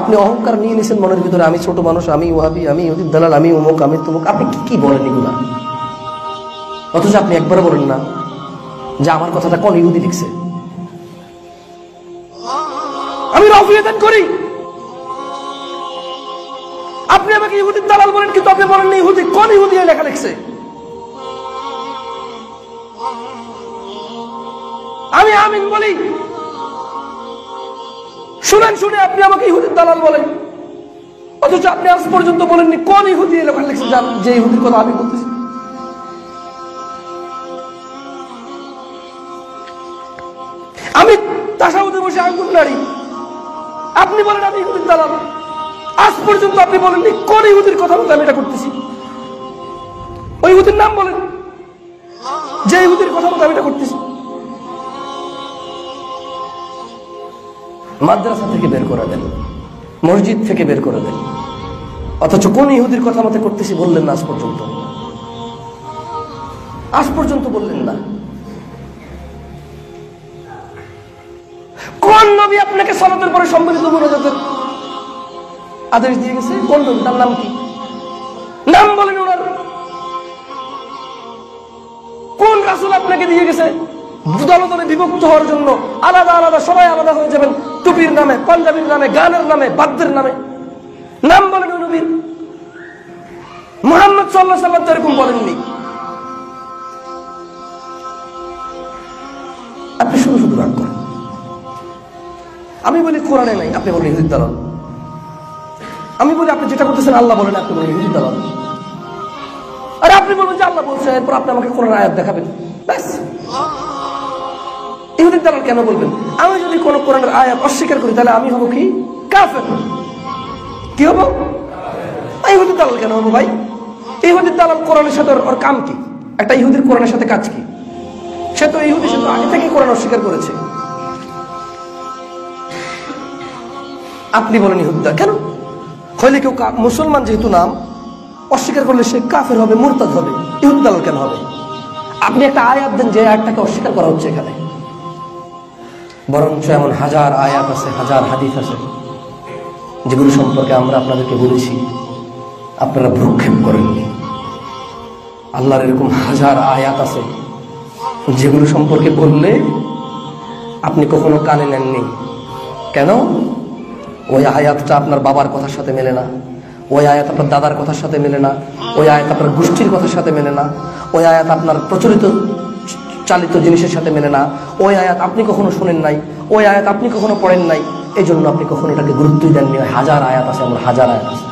আপনি অহংকার নিয়ে নিছেন মনের ভিতরে, আমি ছোট মানুষ, আমি ওয়াহাবি, আমি ইহুদির দালাল, আমি অমুক, আমি তমুক। আপনি কি বলেন এগুলা? অথচ আপনি একবারও বলেন না যে আমার কথাটা কোন ইহুদি লিখছে। আমি রফিয়াদান করি, আপনি আমাকে ইহুদির দালাল বলেন, কিন্তু আপনি বলেন না ইহুদি কোন ইহুদি লেখা লিখছে। আমি আমিন বলি, শুনেন শুনে আপনি আমাকে ইহুদির দালাল বলেন, অথচ আপনি আজ পর্যন্ত বলেননি কোন ইহুদি লেখা লিখছে যে ইহুদির কথা আমি বলতেছি। আমি তাশাহুদে বসে আঙ্গুল নাড়ি, আপনি বলেন আমি ইহুদির দালাল। আজ পর্যন্ত আপনি বলেননি কোন ইহুদির কথা বলতে আমি এটা করতেছি। ওই ইহুদির নাম বলেন যে ইহুদির কথা বলতে আমি এটা করতেছি। মাদ্রাসা থেকে বের করে দেন, মসজিদ থেকে বের করে দেন, অথচ কোন ইহুদির কথা মতে করতেছি বললেন না। আজ পর্যন্ত বললেন না। কোন নবী আপনাকে সালাতের পরে সম্মিলিত মোনাজাতের আদেশ দিয়ে গেছে? কোন নবী? তার নাম কি? নাম বলেন ওনার। কোন রাসূল আপনাকে দিয়ে গেছে দলে দলে বিভক্ত হওয়ার জন্য? আলাদা আলাদা সবাই আলাদা হয়ে যাবেন, টুপির নামে, পাঞ্জাবির নামে, গানের নামে, বাদ্যের নামে। নাম বলেন ওই নবীর। মুহাম্মদ সাল্লাল্লাহু আলাইহি ওয়াসাল্লাম তো এরকম বলেননি। আপনি শুধু শুধু রাগ করেন। আমি বলি কোরআনে নাই, আপনি বলেন ইহুদির দালাল। আমি বলি আপনি যেটা করতেছেন আল্লাহ বলেন, আপনি বলেন ইহুদির দালাল। আর আপনি বলবেন যে আল্লাহ বলছে, এরপর আপনি আমাকে কোরআন আয়াত দেখাবেন, ব্যাস। ইহুদির দালাল কেন বলবেন? আমি যদি কোন কোরআনের আয়াত অস্বীকার করি তাহলে আমি হব কি? কাফের। কি হব? ইহুদির দালাল কেন হবো ভাই? ইহুদির দালাল কোরআনের সাথে ওর কাম কি? একটা ইহুদির কোরআনের সাথে কাজ কি? সে তো ইহুদির সাথে আগে থেকে কোরআন অস্বীকার করেছে। আপনি বলেন ইহুদির দালাল কেন হইলে? কেউ মুসলমান যেহেতু নাম অস্বীকার করলে সে কাফের হবে, মুরতাদ হবে। ইহুদির দালাল কেন হবে? আপনি একটা আয়াত দেন যে আয়াতটাকে অস্বীকার করা হচ্ছে এখানে। বরঞ্চ এমন হাজার আয়াত আছে, হাজার হাদিস আছে যেগুলো সম্পর্কে আমরা আপনাদেরকে বলেছি, আপনারা ভ্রুক্ষেপ করেননি। আল্লাহর এরকম হাজার আয়াত আছে যেগুলো সম্পর্কে বললে আপনি কখনো কানে নেননি। কেন? ওই আয়াতটা আপনার বাবার কথার সাথে মেলে না, ওই আয়াত আপনার দাদার কথার সাথে মেলে না, ওই আয়াত আপনার গোষ্ঠীর কথার সাথে মেলে না, ওই আয়াত আপনার প্রচলিত চালিত জিনিসের সাথে মেলে না, ওই আয়াত আপনি কখনো শুনেন নাই, ওই আয়াত আপনি কখনো পড়েন নাই, এই জন্য আপনি কখনো এটাকে গুরুত্বই দেননি। হাজার আয়াত আছে, আমার হাজার আয়াত আছে।